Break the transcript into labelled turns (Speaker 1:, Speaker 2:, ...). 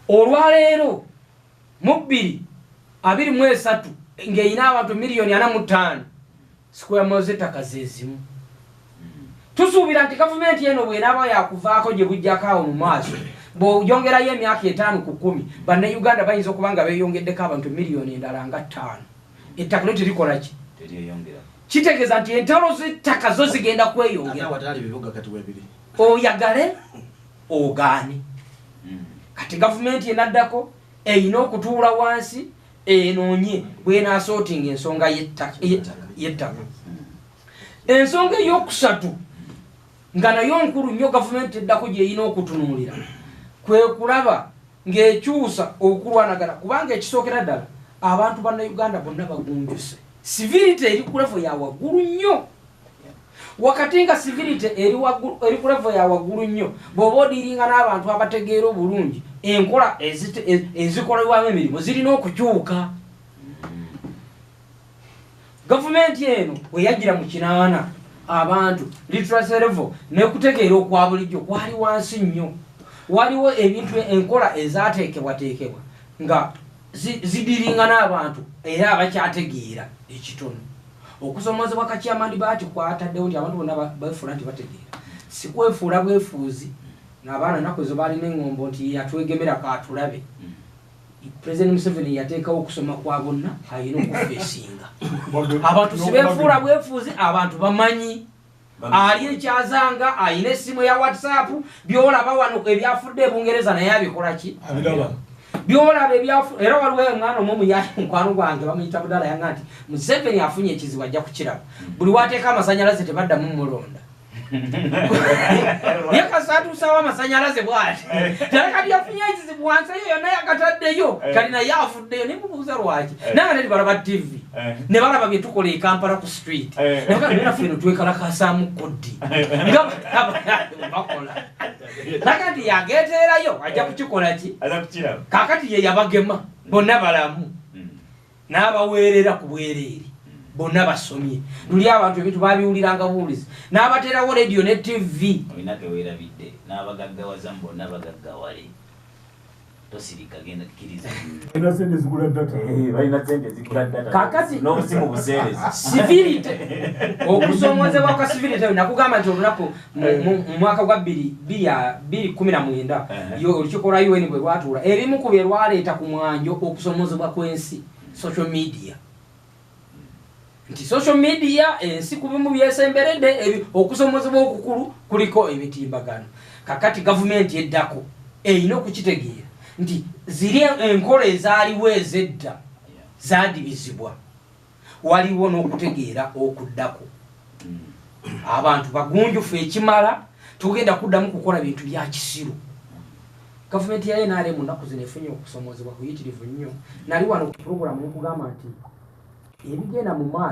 Speaker 1: olwaleero mu 2023 ng'eyina abantu miliyoni 45 square miles zettaka zezimu. Tusuubira nti gavumenti eno bw'enaaba yakuvaako gye bujjako awo mu maaso bw'oyongerayo emyaka 5 ku 10 bannayuganda bayinza okuba nga beeyongeddeko abantu miliyoni endala nga 5. Ettaka lyo terikola ki? Kitegeeza nti entalo z'ettaka zo zigenda kweyongera. Oyagale ogaane. Kati gavumenti enaddako eyina okutuula wansi enoonye bw'enaasortinga ensonga y'ettaka. Ensonga ey'okusatu nga nayo nkulu nnyo gavumenti eddako gy'eyina okutunuulira kwe kulaba ng'ekyusa okulwanagana, kubanga ekisookera ddala abantu bannayuganda bonna bagunjuse. Civility eri ku level ya waggulu nnyo. Wakati nga civility eri ku level ya waggulu nnyo, bw'oba odiringa n'abantu abategeera obulungi enkola ezikolebwamu emirimu zirina okukyuka. Gavumenti eno bwe yajjira mu 80 abantu literacy level n'ekutegeera okwa bulijjo kwali wansi nnyo. Waliwo ebintu enkola ezaateekebwateekebwa nga zidiringa n'abantu era abakyategeera ekitono. Okusomozebwa kakyamandi baati kwataddewo nti abantu bonna beefuula nti bategeera. Si kwefuula bwefuuzi n'abaana nnaku ezo baalina eŋŋombo nti yatwegemera kaatulabe. President Museveni yateekawo okusoma kwa bonna ayina okufeesinga. Abantu si beefuula bwefuuzi, abantu bamanyi. Ali ekyazanga ayina essimu ya WhatsApp byolaba wano ebyafudde e Bungereza naye abikola ki? Byolaba ebyafu era waliwo omwana omu yali mukwano gwange bamuyita Budala yanga nti Museveni afunye ekizibu ajja kukiraba. Buli wateeka amasanyalaze tebaddamu mulonda. Yakasaatuusawo amasanyalaze bw'ati. Tala kati yafunye ekizibu wansi eyo yonna yakataddeyo kati naye afuddeyo ne mubuuza lwaki. Nanga ne balaba TV ne balaba bye tukola e Kampala ku street. Naffe eno twekalakasaamu koddi. Bakola. Nakati yageteerayo ajja kukikola ki? Kaakati ye yabagema bonna balamu n'abaweerera ku bwereere bonna basomye. Luli abantu ebintu babiwuliranga buwulizi n'abateerawo radio ne TV.
Speaker 2: Olina geweerabidde n'abagaggawaza bonna bagaggawale. Tosirika genda kkiriza.
Speaker 3: Balina sente zigula data.
Speaker 2: Balina sente zigula data.
Speaker 1: Kaakati
Speaker 2: n'obusimu buseerezi.
Speaker 1: Civility okusomozebwa kwa civility nakugamba nti olunaku mu mwaka gwa 2019 olukiiko lwa UN bwe lwatuula ebimu ku bye lwaleeta ku mwanjo okusomozebwa kw'ensi social media. Nti social media ensi ku bimu byesemberedde okusomozebwa okukulu kuliko emitimbagano. Kakati gavumenti eddako eyina okukitegeera nti ziri enkola ezaaliwo ez'edda zaadibizibwa. Waliwo n'okutegeera okuddako. Abantu bagunjufu ekimala tugenda kuddamu kukola bintu bya kisiru. Gavumenti ya NRM mu nnaku zino efunye okusomozebwa kuyitirivu nnyo. Nali wano ku pulogulamu nkugamba nti ebigenda mu maaso